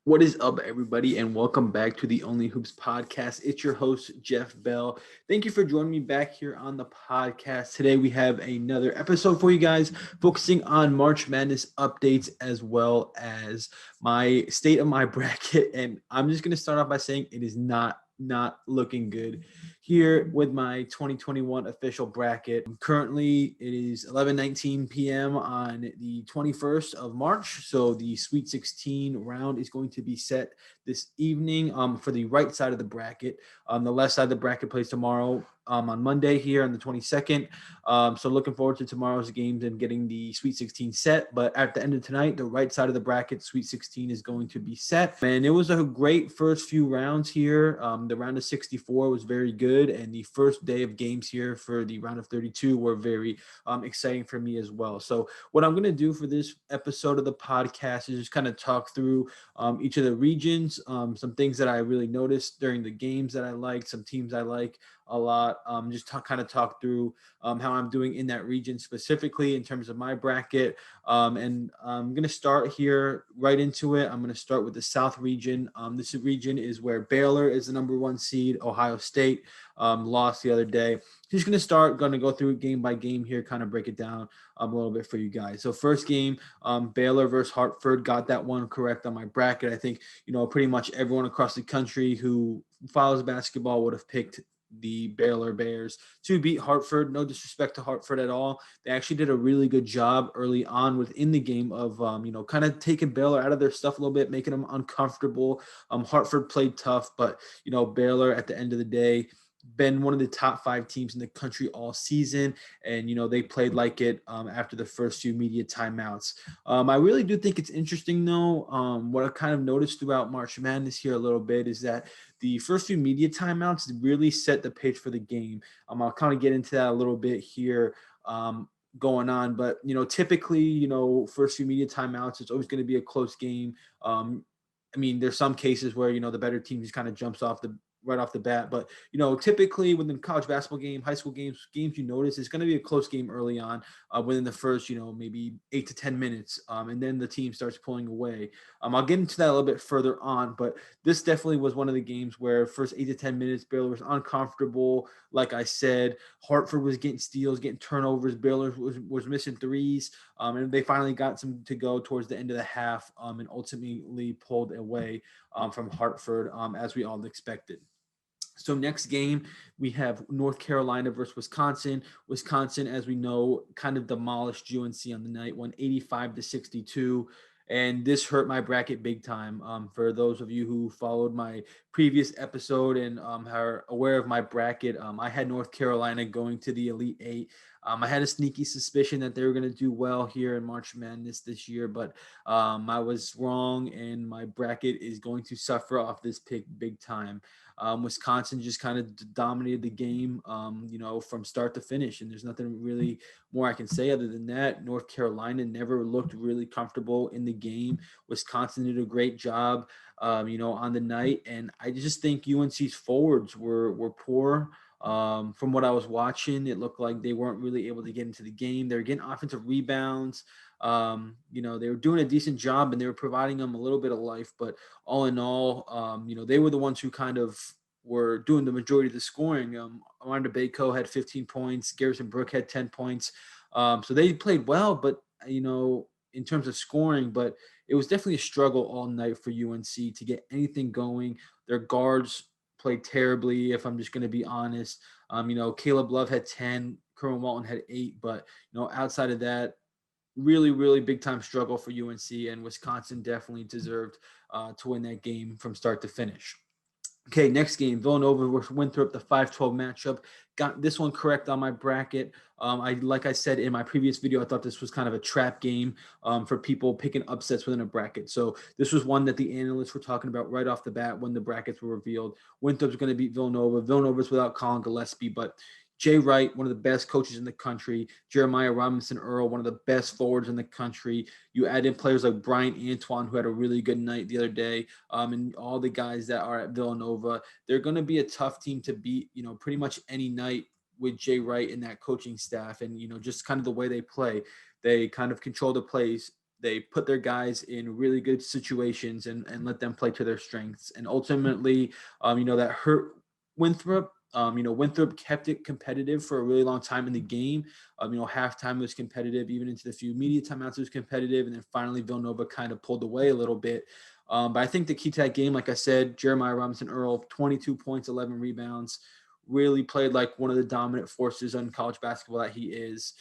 What is up, everybody, and welcome back to the Only Hoops podcast. It's your host, Jeff Bell. Thank you for joining me back here on the podcast. Today, we have another episode for you guys focusing on March Madness updates as well as my state of my bracket. And I'm just going to start off by saying it is not looking good here with my 2021 official bracket. Currently, it is 11:19 p.m. on the 21st of March. So the Sweet 16 round is going to be set this evening for the right side of the bracket. The left side of the bracket plays tomorrow on Monday here on the 22nd. So looking forward to tomorrow's games and getting the Sweet 16 set. But at the end of tonight, the right side of the bracket, Sweet 16 is going to be set. And it was a great first few rounds here. The round of 64 was very good. And the first day of games here for the round of 32 were very exciting for me as well. So what I'm going to do for this episode of the podcast is just kind of talk through each of the regions, some things that I really noticed during the games that I liked, some teams I like a lot. Just kind of talk through how I'm doing in that region specifically in terms of my bracket. And I'm going to start here right into it. I'm going to start with the South region. This region is where Baylor is the number one seed. Ohio State lost the other day. Just going to go through it game by game here, kind of break it down a little bit for you guys. So first game, Baylor versus Hartford, got that one correct on my bracket. I think, pretty much everyone across the country who follows basketball would have picked the Baylor Bears to beat Hartford. No disrespect to Hartford at all. They actually did a really good job early on within the game of, kind of taking Baylor out of their stuff a little bit, making them uncomfortable. Hartford played tough, but, Baylor at the end of the day, been one of the top 5 teams in the country all season. And, they played like it after the first few media timeouts. I really do think it's interesting, though. What I kind of noticed throughout March Madness here a little bit is that the first few media timeouts really set the pace for the game. I'll kind of get into that a little bit here going on. But, typically, first few media timeouts, it's always going to be a close game. There's some cases where, the better team just kind of jumps right off the bat. But, typically within college basketball game, high school games you notice it's going to be a close game early on within the first, maybe 8 to 10 minutes. And then the team starts pulling away. I'll get into that a little bit further on, but this definitely was one of the games where first 8 to 10 minutes, Baylor was uncomfortable. Like I said, Hartford was getting steals, getting turnovers. Baylor was missing threes. And they finally got some to go towards the end of the half and ultimately pulled away from Hartford as we all expected. So next game, we have North Carolina versus Wisconsin. Wisconsin, as we know, kind of demolished UNC on the night, won 85-62. And this hurt my bracket big time. For those of you who followed my previous episode and are aware of my bracket, I had North Carolina going to the Elite Eight. I had a sneaky suspicion that they were going to do well here in March Madness this year, but I was wrong, and my bracket is going to suffer off this pick big time. Wisconsin just kind of dominated the game, from start to finish. And there's nothing really more I can say other than that. North Carolina never looked really comfortable in the game. Wisconsin did a great job, on the night. And I just think UNC's forwards were poor. From what I was watching, it looked like they weren't really able to get into the game. They were getting offensive rebounds. They were doing a decent job and they were providing them a little bit of life, but all in all, they were the ones who kind of were doing the majority of the scoring. Armando Bacot had 15 points. Garrison Brook had 10 points. So they played well, but, in terms of scoring, but it was definitely a struggle all night for UNC to get anything going. Their guards played terribly, if I'm just going to be honest. Caleb Love had 10, Kerwin Walton had 8, but, outside of that, really, really big time struggle for UNC, and Wisconsin definitely deserved to win that game from start to finish. Okay, next game, Villanova versus Winthrop, the 5-12 matchup. Got this one correct on my bracket. Like I said in my previous video, I thought this was kind of a trap game for people picking upsets within a bracket. So this was one that the analysts were talking about right off the bat when the brackets were revealed. Winthrop's going to beat Villanova. Villanova's without Colin Gillespie, but Jay Wright, one of the best coaches in the country. Jeremiah Robinson Earl, one of the best forwards in the country. You add in players like Brian Antoine, who had a really good night the other day, and all the guys that are at Villanova. They're going to be a tough team to beat, pretty much any night with Jay Wright and that coaching staff, and, just kind of the way they play. They kind of control the plays. They put their guys in really good situations and let them play to their strengths. And ultimately, that hurt Winthrop. Winthrop kept it competitive for a really long time in the game. Halftime was competitive, even into the few media timeouts it was competitive, and then finally Villanova kind of pulled away a little bit. But I think the key to that game, like I said, Jeremiah Robinson Earl, 22 points, 11 rebounds, really played like one of the dominant forces on college basketball that he is.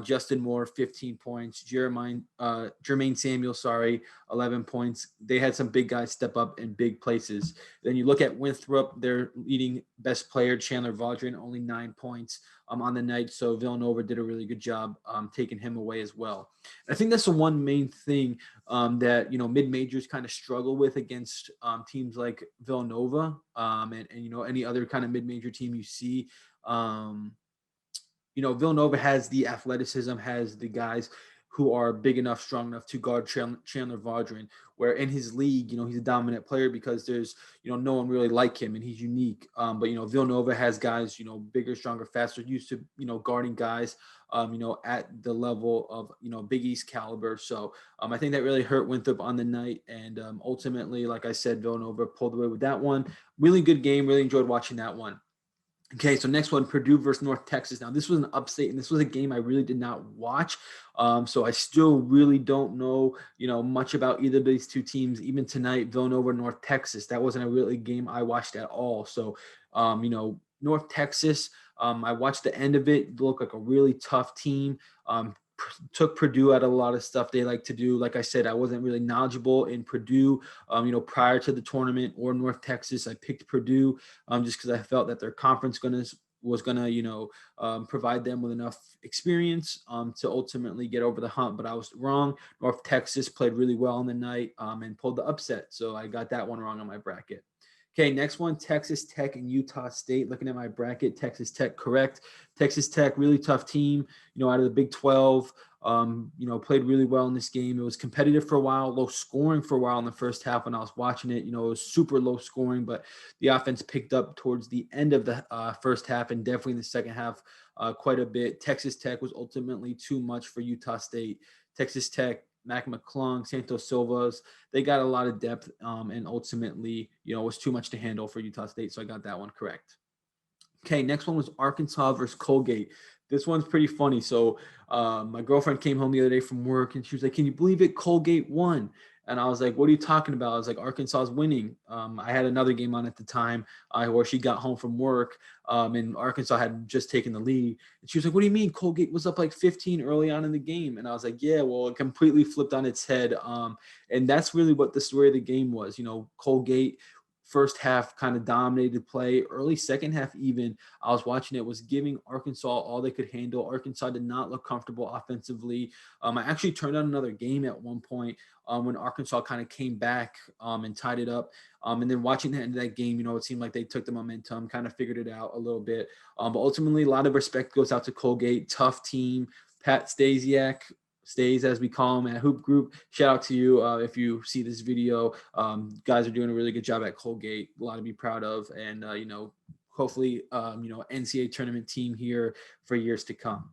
Justin Moore, 15 points. Jermaine Samuel, 11 points. They had some big guys step up in big places. Then you look at Winthrop, their leading best player, Chandler Vaudrin, only 9 points on the night. So Villanova did a really good job taking him away as well. And I think that's the one main thing that, mid-majors kind of struggle with against teams like Villanova and any other kind of mid-major team you see. Villanova has the athleticism, has the guys who are big enough, strong enough to guard Chandler Vaudrin, where in his league, he's a dominant player because there's, no one really like him and he's unique. But Villanova has guys, bigger, stronger, faster, used to, guarding guys, at the level of, Big East caliber. So I think that really hurt Winthrop on the night. And ultimately, like I said, Villanova pulled away with that one. Really good game. Really enjoyed watching that one. Okay, so next one, Purdue versus North Texas. Now, this was an upstate, and this was a game I really did not watch. So I still really don't know, much about either of these two teams. Even tonight, Villanova, North Texas, that wasn't a really game I watched at all. So, North Texas, I watched the end of it. It looked like a really tough team. Took Purdue at a lot of stuff they like to do. Like I said, I wasn't really knowledgeable in Purdue, prior to the tournament or North Texas. I picked Purdue just because I felt that their conference was going to, provide them with enough experience to ultimately get over the hump. But I was wrong. North Texas played really well on the night and pulled the upset. So I got that one wrong on my bracket. Okay, next one, Texas Tech and Utah State. Looking at my bracket, Texas Tech, correct. Texas Tech, really tough team, out of the Big 12. Played really well in this game. It was competitive for a while, low scoring for a while in the first half when I was watching it. It was super low scoring, but the offense picked up towards the end of the first half and definitely in the second half quite a bit. Texas Tech was ultimately too much for Utah State. Texas Tech, Mac McClung, Santos Silvas, they got a lot of depth and ultimately, it was too much to handle for Utah State. So I got that one correct. Okay, next one was Arkansas versus Colgate. This one's pretty funny. So my girlfriend came home the other day from work and she was like, "Can you believe it? Colgate won." And I was like, "What are you talking about?" I was like, "Arkansas is winning." I had another game on at the time where she got home from work and Arkansas had just taken the lead. And she was like, "What do you mean? Colgate was up like 15 early on in the game." And I was like, "Yeah, well, it completely flipped on its head." And that's really what the story of the game was. Colgate first half kind of dominated play. Early second half even, I was watching it, was giving Arkansas all they could handle. Arkansas did not look comfortable offensively. I actually turned on another game at one point when Arkansas kind of came back and tied it up. And then watching the end of that game, it seemed like they took the momentum, kind of figured it out a little bit. But ultimately, a lot of respect goes out to Colgate. Tough team. Pat Stasiak, Stays, as we call him at Hoop Group. Shout out to you if you see this video. Guys are doing a really good job at Colgate. A lot to be proud of, and hopefully NCAA tournament team here for years to come.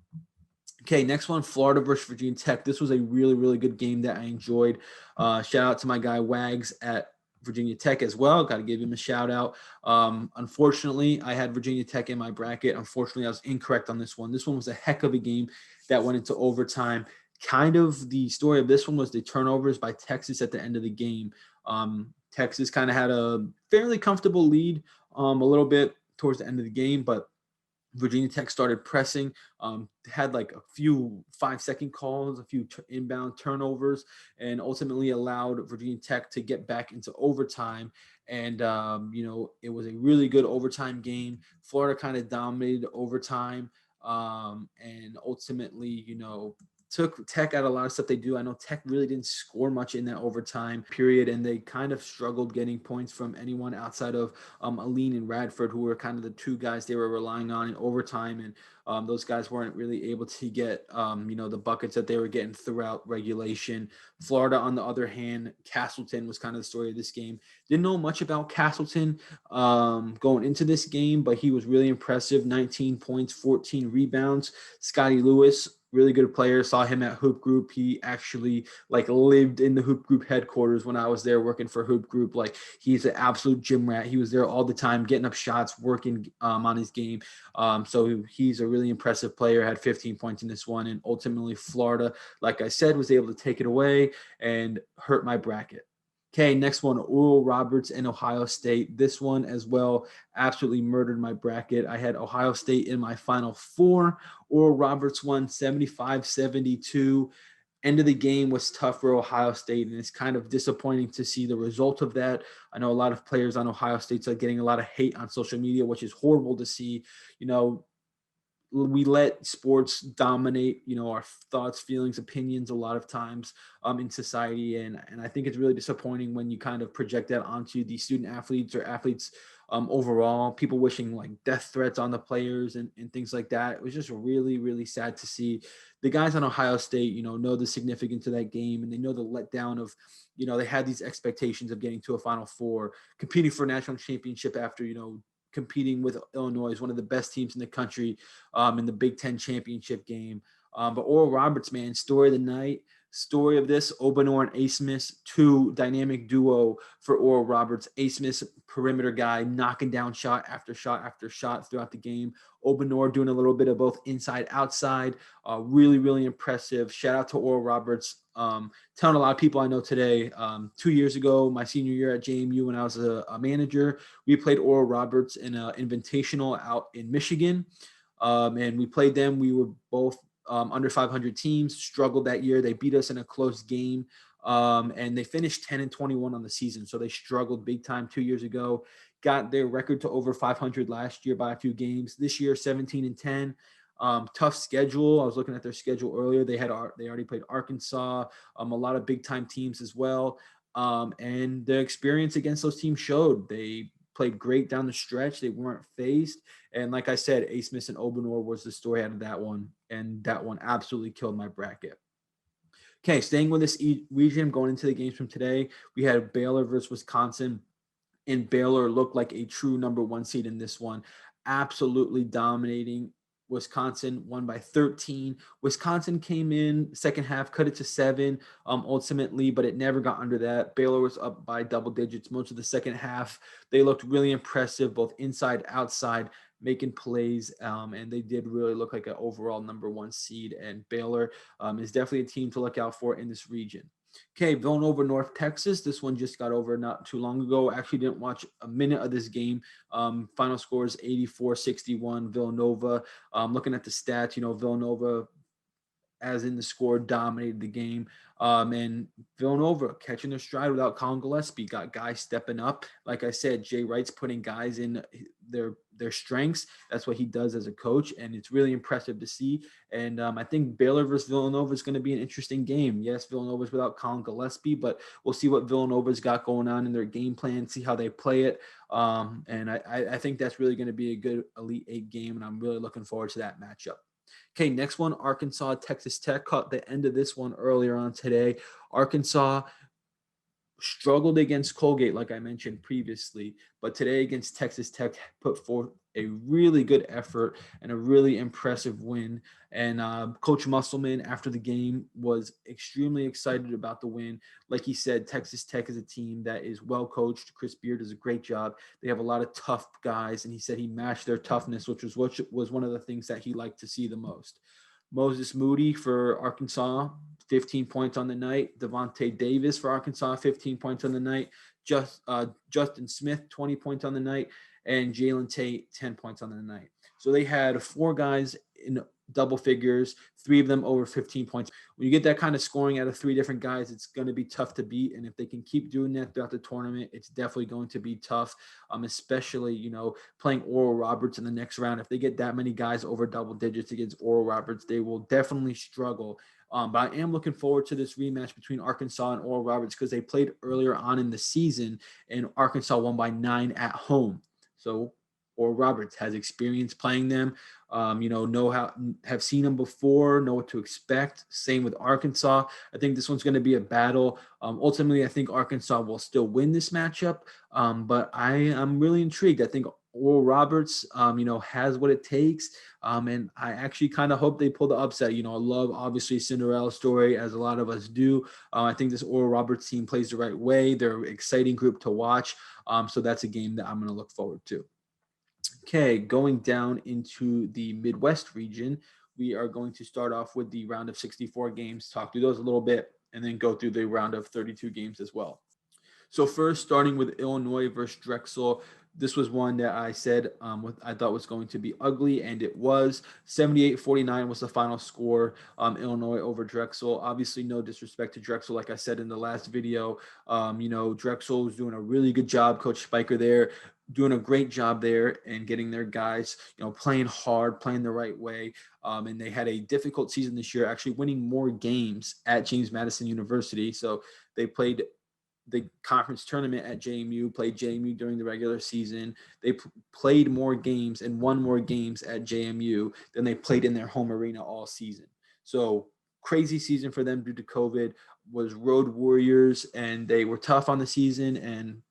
Okay, next one, Florida versus Virginia Tech. This was a really, really good game that I enjoyed. Shout out to my guy Wags at Virginia Tech as well. Got to give him a shout out. Unfortunately, I had Virginia Tech in my bracket. Unfortunately, I was incorrect on this one. This one was a heck of a game that went into overtime. Kind of the story of this one was the turnovers by Texas at the end of the game. Texas kind of had a fairly comfortable lead a little bit towards the end of the game, but Virginia Tech started pressing, had like a few 5-second calls, a few inbound turnovers, and ultimately allowed Virginia Tech to get back into overtime. And, it was a really good overtime game. Florida kind of dominated overtime and ultimately, took Tech out a lot of stuff they do. I know Tech really didn't score much in that overtime period, and they kind of struggled getting points from anyone outside of Aline and Radford, who were kind of the two guys they were relying on in overtime, and those guys weren't really able to get, the buckets that they were getting throughout regulation. Florida, on the other hand, Castleton was kind of the story of this game. Didn't know much about Castleton going into this game, but he was really impressive. 19 points, 14 rebounds. Scotty Lewis, really good player. Saw him at Hoop Group. He actually like lived in the Hoop Group headquarters when I was there working for Hoop Group. Like he's an absolute gym rat. He was there all the time, getting up shots, working on his game. So he's a really impressive player. Had 15 points in this one, and ultimately Florida, like I said, was able to take it away and hurt my bracket. Okay, next one, Oral Roberts and Ohio State. This one as well absolutely murdered my bracket. I had Ohio State in my final four. Oral Roberts won 75-72. End of the game was tough for Ohio State, and it's kind of disappointing to see the result of that. I know a lot of players on Ohio State are getting a lot of hate on social media, which is horrible to see. You know, we let sports dominate, our thoughts, feelings, opinions a lot of times in society. And I think it's really disappointing when you kind of project that onto the student athletes or athletes overall, people wishing like death threats on the players and things like that. It was just really, really sad to see. The guys on Ohio State, know the significance of that game, and they know the letdown of, they had these expectations of getting to a Final Four, competing for a national championship after, competing with Illinois, one of the best teams in the country in the Big Ten championship game. But Oral Roberts, man, story of the night. Story of this, Obanor and Asmus, two dynamic duo for Oral Roberts. Asmus, perimeter guy, knocking down shot after shot after shot throughout the game. Obanor doing a little bit of both inside, outside. Really, really impressive. Shout out to Oral Roberts. Telling a lot of people I know today, 2 years ago, my senior year at JMU when I was a manager, we played Oral Roberts in an invitational out in Michigan. And we played them. We were both under 500 teams, struggled that year. They beat us in a close game, and they finished 10-21 on the season. So they struggled big time 2 years ago, got their record to over 500 last year by a few games. This year, 17-10. Tough schedule. I was looking at their schedule earlier. They already played Arkansas, a lot of big time teams as well. And the experience against those teams showed. They played great down the stretch. They weren't phased. And like I said, Asmus and Obanor was the story out of that one. And that one absolutely killed my bracket. Okay, staying with this region, going into the games from today, we had Baylor versus Wisconsin. And Baylor looked like a true number one seed in this one, absolutely dominating. Wisconsin won by 13. Wisconsin came in second half, cut it to 7 ultimately, but it never got under that. Baylor was up by double digits most of the second half. They looked really impressive, both inside, outside, making plays, and they did really look like an overall number one seed. And Baylor is definitely a team to look out for in this region. Okay, Villanova, North Texas. This one just got over not too long ago. Actually didn't watch a minute of this game. Final score is 84-61 Villanova. Looking at the stats, Villanova, as in the score, dominated the game. And Villanova catching their stride without Colin Gillespie. Got guys stepping up. Like I said, Jay Wright's putting guys in their strengths. That's what he does as a coach, and it's really impressive to see. And I think Baylor versus Villanova is going to be an interesting game. Yes, Villanova's without Colin Gillespie, but we'll see what Villanova's got going on in their game plan, see how they play it. And I think that's really going to be a good Elite Eight game, and I'm really looking forward to that matchup. Okay, next one, Arkansas, Texas Tech. Caught the end of this one earlier on today. Arkansas struggled against Colgate, like I mentioned previously, but today against Texas Tech put forth a really good effort and a really impressive win. And Coach Musselman, after the game, was extremely excited about the win. Like he said, Texas Tech is a team that is well coached. Chris Beard does a great job. They have a lot of tough guys, and he said he matched their toughness, which was one of the things that he liked to see the most. Moses Moody for Arkansas, 15 points on the night. Devontae Davis for Arkansas, 15 points on the night. Justin Smith, 20 points on the night. And Jalen Tate, 10 points on the night. So they had 4 guys in double figures, 3 of them over 15 points. When you get that kind of scoring out of 3 different guys, it's going to be tough to beat. And if they can keep doing that throughout the tournament, it's definitely going to be tough, especially, playing Oral Roberts in the next round. If they get that many guys over double digits against Oral Roberts, they will definitely struggle. But I am looking forward to this rematch between Arkansas and Oral Roberts because they played earlier on in the season, and Arkansas won by 9 at home. So Oral Roberts has experience playing them, have seen them before, know what to expect. Same with Arkansas. I think this one's going to be a battle. Ultimately, I think Arkansas will still win this matchup, but I am really intrigued. I think Oral Roberts, has what it takes. And I actually kind of hope they pull the upset. I love, obviously, Cinderella story, as a lot of us do. I think this Oral Roberts team plays the right way. They're an exciting group to watch. So that's a game that I'm going to look forward to. Okay, going down into the Midwest region, we are going to start off with the round of 64 games, talk through those a little bit, and then go through the round of 32 games as well. So first, starting with Illinois versus Drexel, this was one that I said I thought was going to be ugly, and it was. 78-49 was the final score, Illinois over Drexel. Obviously, no disrespect to Drexel. Like I said in the last video, Drexel was doing a really good job. Coach Spiker there doing a great job there and getting their guys, playing hard, playing the right way. And they had a difficult season this year, actually winning more games at James Madison University. So they played the conference tournament at JMU, played JMU during the regular season. They played more games and won more games at JMU than they played in their home arena all season. So crazy season for them due to COVID. Was road warriors, and they were tough on the season and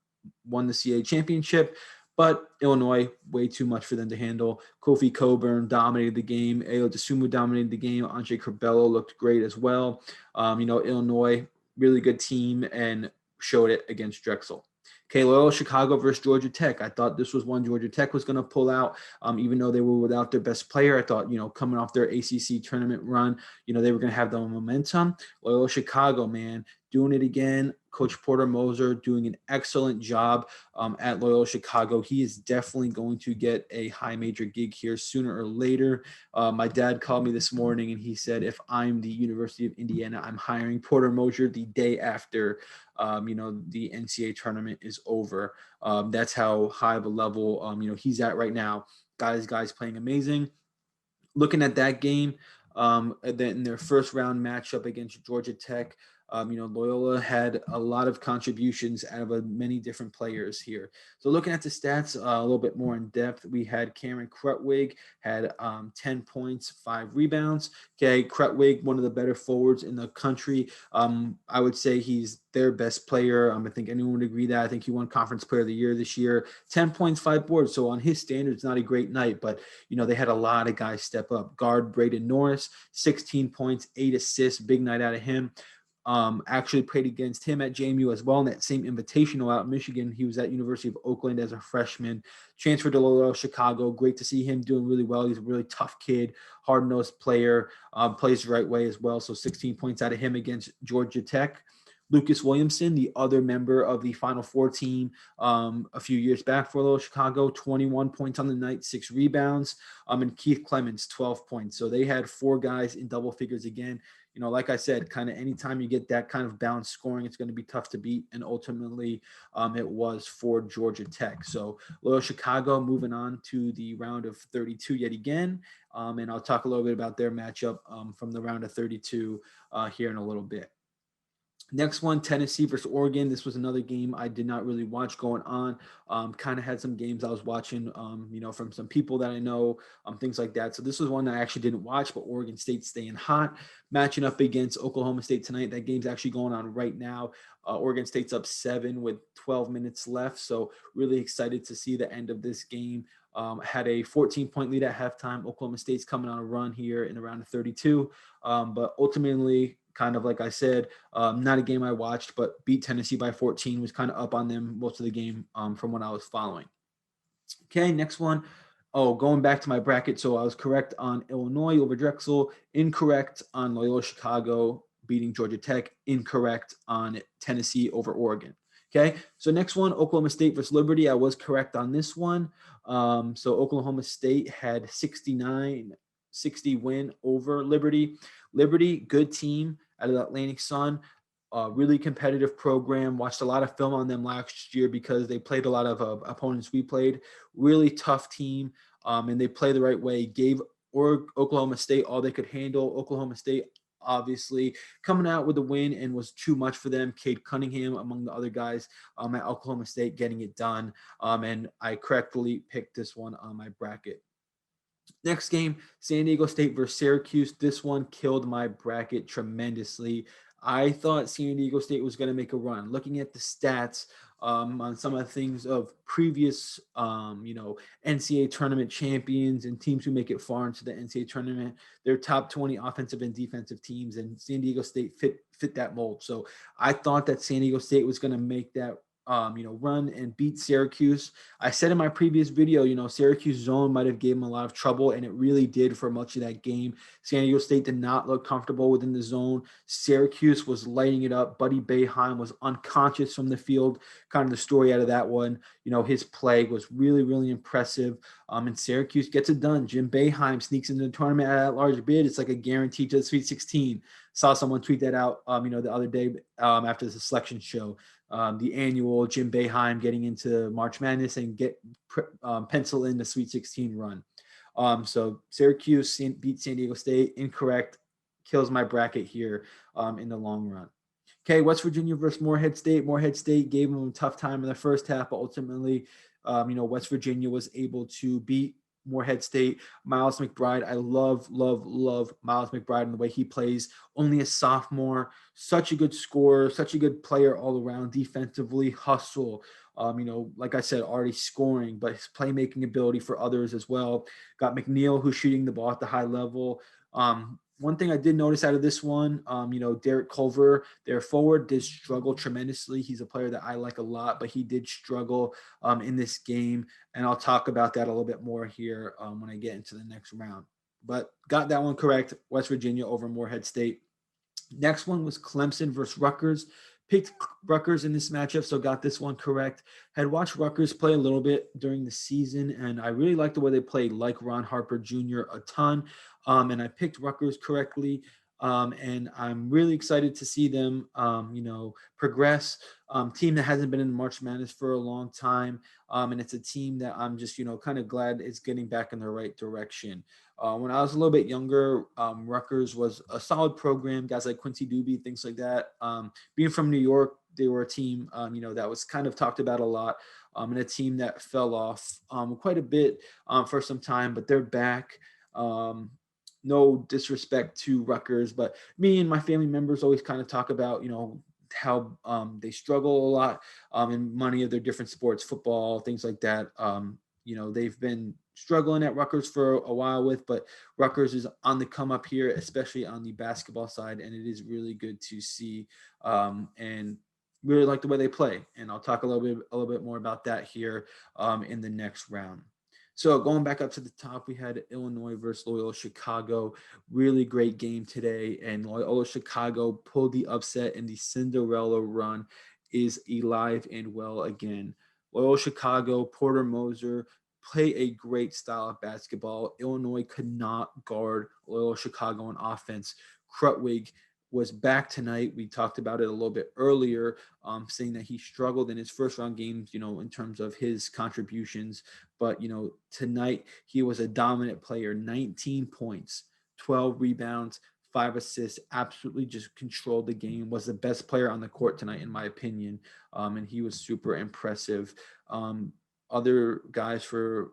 won the CA championship. But Illinois, way too much for them to handle. Kofi Coburn dominated the game. Ayo Dosunmu dominated the game. Andre Curbelo looked great as well. Illinois, really good team, and showed it against Drexel. Okay, Loyola Chicago versus Georgia Tech. I thought this was one Georgia Tech was going to pull out, even though they were without their best player. I thought, coming off their ACC tournament run, they were going to have the momentum. Loyola Chicago, man, doing it again. Coach Porter Moser doing an excellent job at Loyola Chicago. He is definitely going to get a high major gig here sooner or later. My dad called me this morning, and he said, if I'm the University of Indiana, I'm hiring Porter Moser the day after the NCAA tournament is over. That's how high of a level he's at right now. Guys playing amazing. Looking at that game, in their first round matchup against Georgia Tech, Loyola had a lot of contributions out of many different players here. So looking at the stats a little bit more in depth, we had Cameron Krutwig had 10 points, 5 rebounds. Okay, Krutwig, one of the better forwards in the country. I would say he's their best player. I think anyone would agree that. I think he won Conference Player of the Year this year. 10 points, 5 boards. So on his standards, not a great night, but they had a lot of guys step up. Guard Braden Norris, 16 points, 8 assists, big night out of him. Actually played against him at JMU as well in that same invitational out in Michigan. He was at University of Oakland as a freshman, transferred to Loyola Chicago. Great to see him doing really well. He's a really tough kid, hard-nosed player, plays the right way as well. So 16 points out of him against Georgia Tech. Lucas Williamson, the other member of the Final Four team a few years back for Loyola Chicago, 21 points on the night, 6 rebounds, and Keith Clemens, 12 points. So they had 4 guys in double figures again. Like I said, kind of anytime you get that kind of balanced scoring, it's going to be tough to beat. And ultimately, it was for Georgia Tech. So Loyola Chicago moving on to the round of 32 yet again. And I'll talk a little bit about their matchup from the round of 32 here in a little bit. Next one, Tennessee versus Oregon. This was another game I did not really watch going on. Kind of had some games I was watching, from some people that I know, things like that. So this was one I actually didn't watch, but Oregon State staying hot, matching up against Oklahoma State tonight. That game's actually going on right now. Oregon State's up 7 with 12 minutes left. So really excited to see the end of this game. Had a 14-point lead at halftime. Oklahoma State's coming on a run here in around 32. But ultimately, kind of like I said, not a game I watched, but beat Tennessee by 14, was kind of up on them most of the game from what I was following. Okay, next one. Oh, going back to my bracket. So I was correct on Illinois over Drexel, incorrect on Loyola Chicago beating Georgia Tech, incorrect on Tennessee over Oregon. Okay, so next one, Oklahoma State versus Liberty. I was correct on this one. So Oklahoma State had 69-60 win over Liberty. Liberty, good team out of the Atlantic Sun. Really competitive program. Watched a lot of film on them last year because they played a lot of opponents we played. Really tough team, and they play the right way. Gave Oklahoma State all they could handle. Oklahoma State obviously coming out with a win and was too much for them. Cade Cunningham among the other guys at Oklahoma State getting it done. And I correctly picked this one on my bracket. Next game, San Diego State versus Syracuse. This one killed my bracket tremendously. I thought San Diego State was going to make a run. Looking at the stats, on some of the things of previous, NCAA tournament champions and teams who make it far into the NCAA tournament. They're top 20 offensive and defensive teams, and San Diego State fit that mold. So I thought that San Diego State was going to make that run and beat Syracuse. I said in my previous video, Syracuse zone might have gave them a lot of trouble, and it really did for much of that game. San Diego State did not look comfortable within the zone. Syracuse was lighting it up. Buddy Boeheim was unconscious from the field. Kind of the story out of that one. His play was really, really impressive. And Syracuse gets it done. Jim Boeheim sneaks into the tournament at large bid. It's like a guarantee to the Sweet 16. Saw someone tweet that out, the other day after the selection show. The annual Jim Boeheim getting into March Madness and pencil in the Sweet 16 run. So Syracuse beat San Diego State. Incorrect. Kills my bracket here in the long run. Okay, West Virginia versus Morehead State. Morehead State gave them a tough time in the first half, but ultimately, West Virginia was able to beat Morehead State. Miles McBride, I love Miles McBride and the way he plays. Only a sophomore, such a good scorer, such a good player all around, defensively, hustle. Like I said, already scoring, but his playmaking ability for others as well. Got McNeil, who's shooting the ball at the high level. One thing I did notice out of this one, Derek Culver, their forward, did struggle tremendously. He's a player that I like a lot, but he did struggle in this game. And I'll talk about that a little bit more here when I get into the next round. But got that one correct. West Virginia over Morehead State. Next one was Clemson versus Rutgers. Picked Rutgers in this matchup, so got this one correct. Had watched Rutgers play a little bit during the season, and I really liked the way they played, like Ron Harper Jr. a ton. And I picked Rutgers correctly. And I'm really excited to see them, progress. Team that hasn't been in March Madness for a long time. And it's a team that I'm just, kind of glad it's getting back in the right direction. When I was a little bit younger, Rutgers was a solid program, guys like Quincy Doobie, things like that. Being from New York, they were a team, that was kind of talked about a lot, and a team that fell off quite a bit for some time, but they're back. No disrespect to Rutgers, but me and my family members always kind of talk about, how they struggle a lot in many of their different sports, football, things like that. They've been struggling at Rutgers for a while but Rutgers is on the come up here, especially on the basketball side, and it is really good to see and really like the way they play. And I'll talk a little bit more about that here in the next round. So going back up to the top, we had Illinois versus Loyola Chicago. Really great game today, and Loyola Chicago pulled the upset, and the Cinderella run is alive and well again. Loyola Chicago, Porter Moser play a great style of basketball. Illinois could not guard Loyola Chicago on offense. Krutwig was back tonight. We talked about it a little bit earlier, saying that he struggled in his first round games, in terms of his contributions. But, tonight he was a dominant player, 19 points, 12 rebounds, 5 assists, absolutely just controlled the game, was the best player on the court tonight, in my opinion. And he was super impressive. Other guys for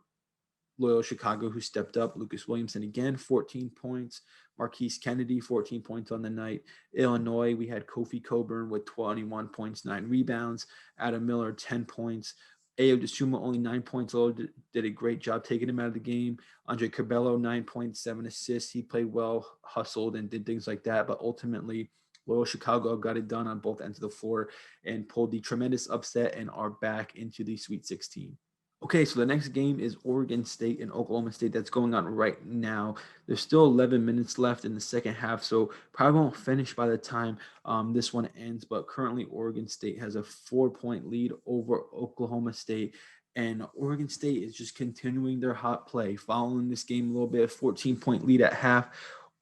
Loyola Chicago who stepped up, Lucas Williamson again, 14 points. Marquise Kennedy, 14 points on the night. Illinois, we had Kofi Coburn with 21 points, 9 rebounds. Adam Miller, 10 points. Ayo Dosunmu, only 9 points. Did a great job taking him out of the game. Andre Cabello, 9 points, 7 assists. He played well, hustled, and did things like that. But ultimately, Loyola Chicago got it done on both ends of the floor and pulled the tremendous upset and are back into the Sweet 16. Okay, so the next game is Oregon State and Oklahoma State. That's going on right now. There's still 11 minutes left in the second half, so probably won't finish by the time this one ends. But currently, Oregon State has a 4-point lead over Oklahoma State. And Oregon State is just continuing their hot play, following this game a little bit, 14-point lead at half.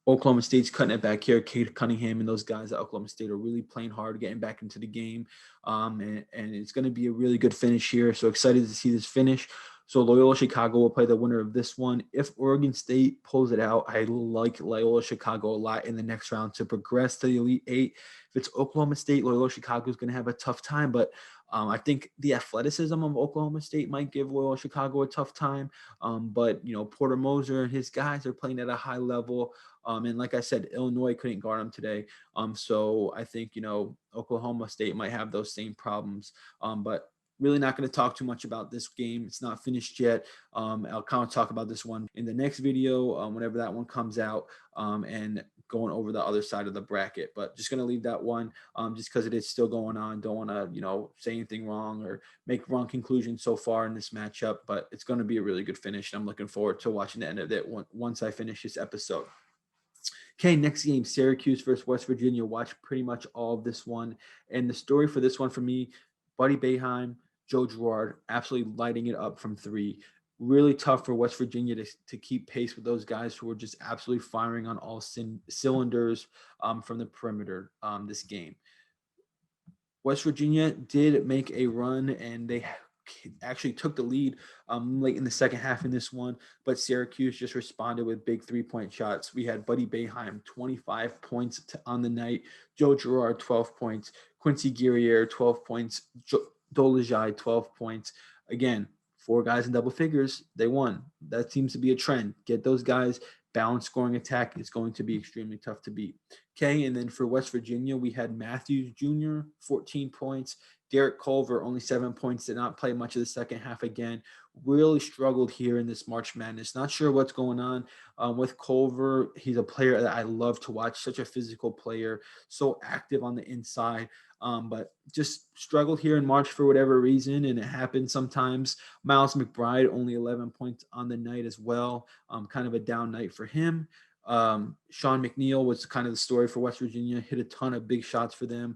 Oklahoma State's cutting it back here. Cade Cunningham and those guys at Oklahoma State are really playing hard, getting back into the game. And it's going to be a really good finish here. So excited to see this finish. So Loyola Chicago will play the winner of this one. If Oregon State pulls it out, I like Loyola Chicago a lot in the next round to progress to the Elite Eight. If it's Oklahoma State, Loyola Chicago is going to have a tough time, but I think the athleticism of Oklahoma State might give Loyola Chicago a tough time. But Porter Moser and his guys are playing at a high level. And like I said, Illinois couldn't guard them today. So I think, Oklahoma State might have those same problems. But Really not going to talk too much about this game. It's not finished yet. I'll kind of talk about this one in the next video, whenever that one comes out, and going over the other side of the bracket. But just going to leave that one just because it is still going on. Don't want to, say anything wrong or make wrong conclusions so far in this matchup. But it's going to be a really good finish, and I'm looking forward to watching the end of it once I finish this episode. Okay, next game, Syracuse versus West Virginia. Watch pretty much all of this one. And the story for this one for me, Buddy Boeheim, Joe Girard, absolutely lighting it up from three. Really tough for West Virginia to keep pace with those guys who are just absolutely firing on all cylinders from the perimeter this game. West Virginia did make a run, and they actually took the lead late in the second half in this one, but Syracuse just responded with big three-point shots. We had Buddy Boeheim, 25 points on the night, Joe Girard, 12 points, Quincy Guerriere, 12 points, Dolezaj, 12 points. Again, four guys in double figures, they won. That seems to be a trend. Get those guys. Balanced scoring attack is going to be extremely tough to beat. Okay, and then for West Virginia, we had Matthews Jr., 14 points. Derek Culver, only 7 points, did not play much of the second half again. Really struggled here in this March Madness. Not sure what's going on with Culver. He's a player that I love to watch, such a physical player, so active on the inside. But just struggled here in March for whatever reason, and it happens sometimes. Miles McBride, only 11 points on the night as well. Kind of a down night for him. Sean McNeil was kind of the story for West Virginia, hit a ton of big shots for them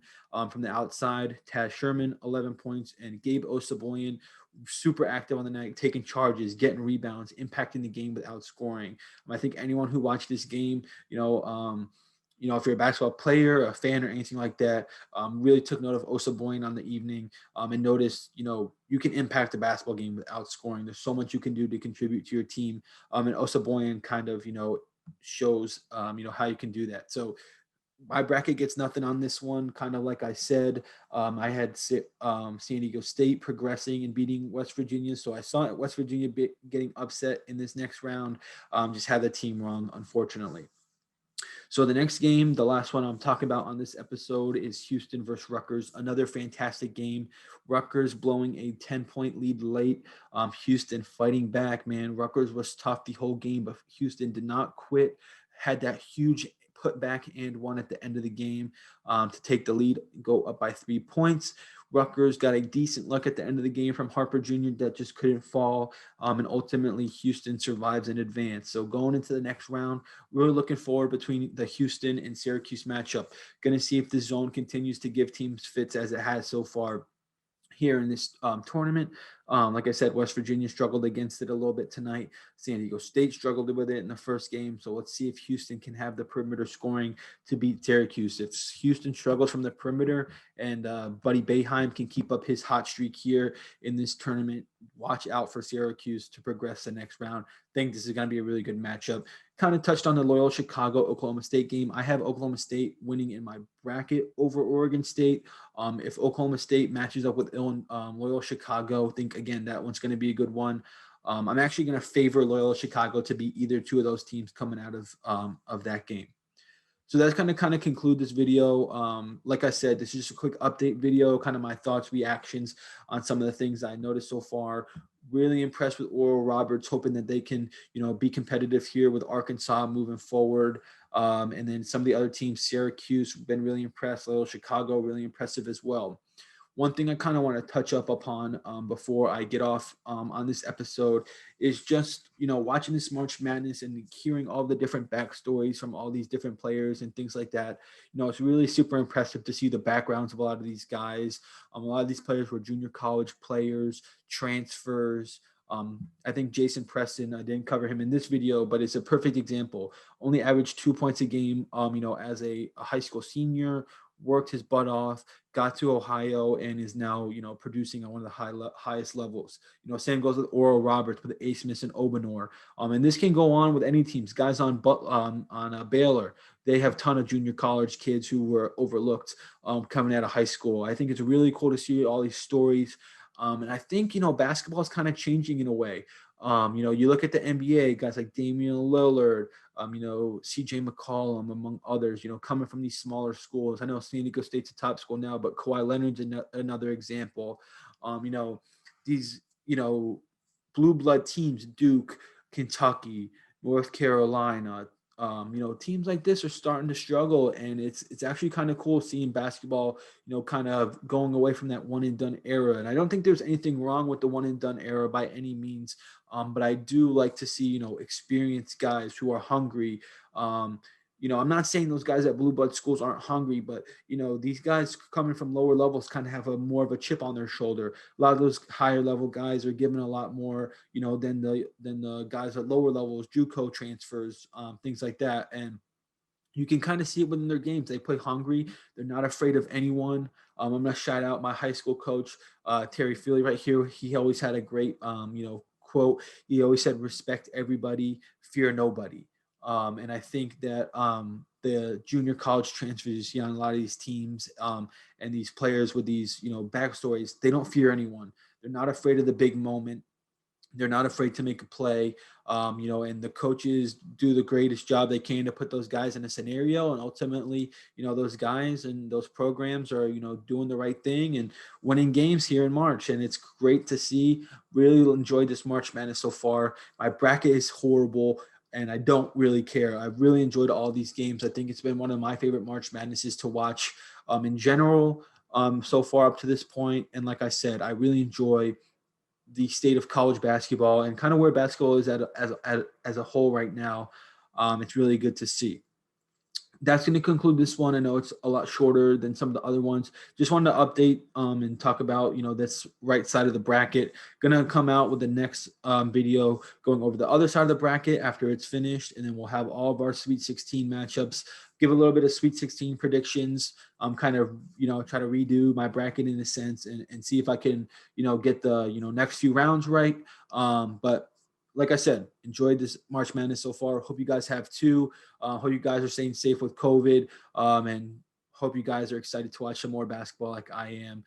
from the outside. Taz Sherman, 11 points, and Gabe Osaboyan, super active on the night, taking charges, getting rebounds, impacting the game without scoring. I think anyone who watched this game, if you're a basketball player, a fan, or anything like that, really took note of Osaboyan on the evening and noticed, you can impact a basketball game without scoring. There's so much you can do to contribute to your team. And Osaboyan kind of, shows, how you can do that. So my bracket gets nothing on this one. Kind of like I said, I had San Diego State progressing and beating West Virginia. So I saw West Virginia getting upset in this next round. Just had the team wrong, unfortunately. So the next game, the last one I'm talking about on this episode, is Houston versus Rutgers. Another fantastic game. Rutgers blowing a 10-point lead late. Houston fighting back, man. Rutgers was tough the whole game, but Houston did not quit. Had that huge put back and one at the end of the game to take the lead, go up by 3 points. Rutgers got a decent look at the end of the game from Hartford Jr. that just couldn't fall, and ultimately Houston survives in advance. So going into the next round, really looking forward between the Houston and Syracuse matchup. Going to see if the zone continues to give teams fits as it has so far here in this tournament. Like I said, West Virginia struggled against it a little bit tonight. San Diego State struggled with it in the first game. So let's see if Houston can have the perimeter scoring to beat Syracuse. If Houston struggles from the perimeter and Buddy Boeheim can keep up his hot streak here in this tournament, watch out for Syracuse to progress the next round. I think this is going to be a really good matchup. Kind of touched on the Loyola Chicago Oklahoma State game. I have Oklahoma State winning in my bracket over Oregon State. If Oklahoma State matches up with Loyola Chicago, I think, again, that one's going to be a good one. I'm actually going to favor Loyola Chicago to be either two of those teams coming out of that game. So that's kind of conclude this video. Like I said, this is just a quick update video, kind of my thoughts, reactions on some of the things I noticed so far. Really impressed with Oral Roberts, hoping that they can, be competitive here with Arkansas moving forward. And then some of the other teams, Syracuse, been really impressed. Loyola Chicago, really impressive as well. One thing I kind of want to touch up upon before I get off on this episode is just, watching this March Madness and hearing all the different backstories from all these different players and things like that. It's really super impressive to see the backgrounds of a lot of these guys. A lot of these players were junior college players, transfers. I think Jason Preston, I didn't cover him in this video, but it's a perfect example. Only averaged 2 points a game, as a high school senior, worked his butt off, got to Ohio, and is now, producing on one of the highest levels. Same goes with Oral Roberts, with Ace Smith and Obanor. And this can go on with any teams. Guys on Baylor, they have a ton of junior college kids who were overlooked coming out of high school. I think it's really cool to see all these stories. And I think, basketball is kind of changing in a way. You look at the NBA, guys like Damian Lillard, CJ McCollum, among others, coming from these smaller schools. I know San Diego State's a top school now, but Kawhi Leonard's another example. These, blue blood teams, Duke, Kentucky, North Carolina, teams like this are starting to struggle, and it's actually kind of cool seeing basketball, kind of going away from that one and done era. And I don't think there's anything wrong with the one and done era by any means, but I do like to see, experienced guys who are hungry. I'm not saying those guys at blue blood schools aren't hungry, but these guys coming from lower levels kind of have a more of a chip on their shoulder. A lot of those higher level guys are given a lot more, than the guys at lower levels, JUCO transfers, things like that. And you can kind of see it within their games. They play hungry. They're not afraid of anyone. I'm going to shout out my high school coach, Terry Feely, right here. He always had a great, quote. He always said, respect everybody, fear nobody. And I think that the junior college transfers you see on a lot of these teams, and these players with these, backstories, they don't fear anyone. They're not afraid of the big moment. They're not afraid to make a play, and the coaches do the greatest job they can to put those guys in a scenario. And ultimately, those guys and those programs are, doing the right thing and winning games here in March. And it's great to see. Really enjoyed this March Madness so far. My bracket is horrible, and I don't really care. I've really enjoyed all these games. I think it's been one of my favorite March Madnesses to watch in general, so far up to this point. And like I said, I really enjoy the state of college basketball and kind of where basketball is as a whole right now. It's really good to see. That's going to conclude this one. I know it's a lot shorter than some of the other ones. Just wanted to update and talk about, this right side of the bracket. Going to come out with the next video going over the other side of the bracket after it's finished. And then we'll have all of our Sweet 16 matchups, give a little bit of Sweet 16 predictions, kind of, try to redo my bracket in a sense and see if I can, get the, next few rounds right. But like I said, enjoyed this March Madness so far. Hope you guys have too. Hope you guys are staying safe with COVID, and hope you guys are excited to watch some more basketball like I am.